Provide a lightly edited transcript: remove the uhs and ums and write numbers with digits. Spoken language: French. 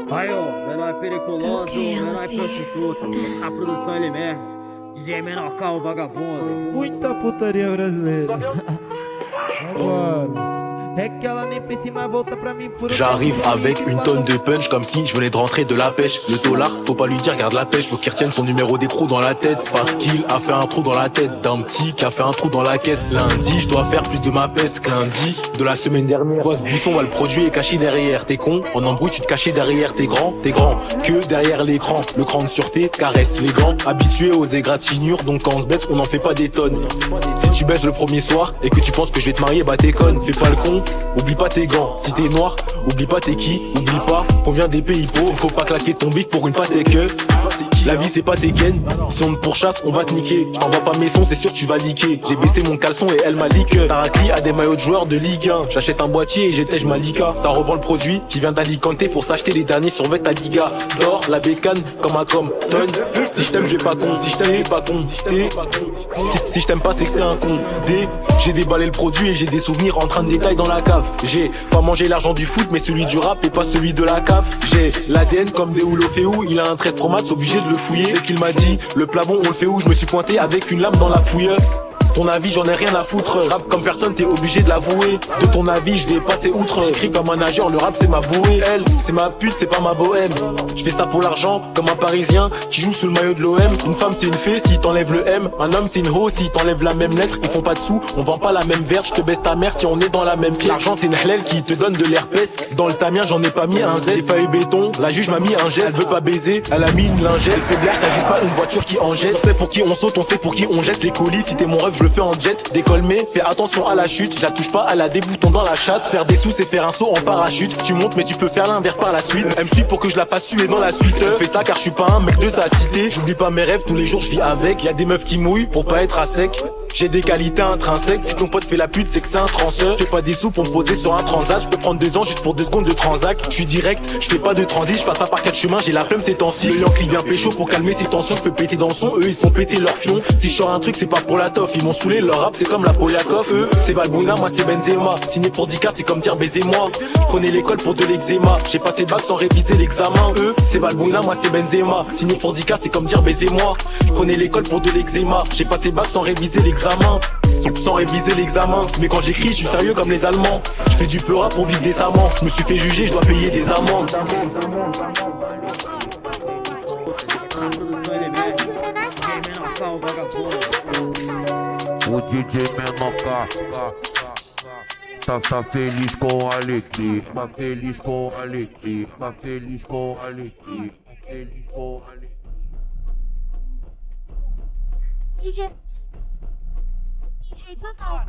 Aí, ó, menor é periculoso, menor é prostituta. A produção ele mesmo. DJ Menor K, o vagabundo. Muita putaria brasileira. Agora. É que ela nem pensa em mais volta pra mim por J'arrive avec une tonne de punch comme si je venais de rentrer de la pêche. Le dollar, faut pas lui dire garde la pêche, faut qu'il retienne son numéro d'écrou dans la tête. Parce qu'il a fait un trou dans la tête d'un petit qui a fait un trou dans la caisse. Lundi, je dois faire plus de ma peste que lundi de la semaine dernière. Toi, ce buisson, le produit est caché derrière. T'es con, en embrouille, tu te cachais derrière. T'es grand que derrière l'écran. Le cran de sûreté caresse les gants. Habitué aux égratignures, donc quand on se baisse, on n'en fait pas des tonnes. Si tu baisses le premier soir et que tu penses que je vais te marier, bah t'es conne. Fais pas le con, oublie pas tes gants. Si t'es noir, oublie pas t'es qui. Oublie pas qu'on vient des pays pauvres. Faut pas claquer ton bif pour une pâte et que la vie c'est pas tes ken. Si on te pourchasse, on va te niquer. Je t'envoie pas mes sons, c'est sûr tu vas liquer. J'ai baissé mon caleçon et elle m'a liqué. Tarakli a des maillots de joueurs de Ligue 1. J'achète un boîtier et j'étège Malika. Ça revend le produit qui vient d'Alicante pour s'acheter les derniers survêtements à Liga. D'or, la bécane comme un Compton. Si je t'aime, j'ai pas con. Si je t'aime, pas con. Si je t'aime pas, c'est que t'es un con. J'ai déballé le produit et j'ai des souvenirs en train de détail dans la cave. J'ai pas mangé l'argent du foot, mais celui du rap et pas celui de la cave. J'ai l'ADN comme des Ouloféou. Il a un 13 Pro Max, obligé de le fouiller. Dès qu'il m'a dit, le plafond on le fait où? Je me suis pointé avec une lame dans la fouille. Ton avis, j'en ai rien à foutre. Rap comme personne, t'es obligé de l'avouer. De ton avis, je vais passer outre. J'écris comme un nageur, le rap c'est ma bouée. Elle, c'est ma pute, c'est pas ma bohème. Je fais ça pour l'argent, comme un parisien qui joue sous le maillot de l'OM. Une femme c'est une fée si t'enlèves le M. Un homme c'est une ho si t'enlèves la même lettre. Ils font pas de sous, on vend pas la même verge. Je te baisse ta mère si on est dans la même pièce. L'argent c'est une halal qui te donne de l'herpès. Dans le tamien, j'en ai pas mis un Z. J'ai failli béton, la juge m'a mis un geste. Elle veut pas baiser, elle a mis une lingette. Elle fait blague, t'as juste pas une voiture qui en jette. On sait pour qui on saute, on sait pour qui on jette. Les colis, si t'es mon rêve, je le fais en jet. Mais fais attention à la chute, je la touche pas, elle a des boutons dans la chatte. Faire des sous c'est faire un saut en parachute. Tu montes mais tu peux faire l'inverse par la suite. Elle me suit pour que je la fasse suer dans la suite. Je fais ça car je suis pas un mec de sa cité. J'oublie pas mes rêves, tous les jours je vis avec. Y'a des meufs qui mouillent pour pas être à sec. J'ai des qualités intrinsèques, si ton pote fait la pute c'est que c'est un transeur. J'ai pas des sous pour me poser sur un transat. Je peux prendre 2 ans juste pour 2 secondes de transac. Je suis direct, je fais pas de transit, je passe pas par 4 chemins, j'ai la flemme ces temps-ci. Le Yankee vient pécho pour calmer ses tensions, je peux péter dans le son, eux ils sont pétés leur fion. Si je sors un truc c'est pas pour la toffe, ils m'ont saoulé, leur rap c'est comme la Poliakov. Eux c'est Valbuena, moi c'est Benzema. Signé pour 10K c'est comme dire baisez-moi. Je prenais l'école pour de l'eczéma, j'ai passé le bac sans réviser l'examen. Eux c'est Valbuena, moi c'est Benzema. Signé pour 10K c'est comme dire baisez-moi. Je prenais l'école pour de l'eczéma, j'ai passé le bac sans réviser l'examen. Sans réviser l'examen, mais quand j'écris je suis sérieux comme les Allemands. Je fais du peu rap pour vivre décemment. Je me suis fait juger, je dois payer des amendes. A produção ele mesmo. DJ Menor K, o vagabundo. O DJ Menor K tá feliz com a alegria, tá feliz com a alegria, tá feliz com a alegria, tá feliz com a alegria. DJ Total.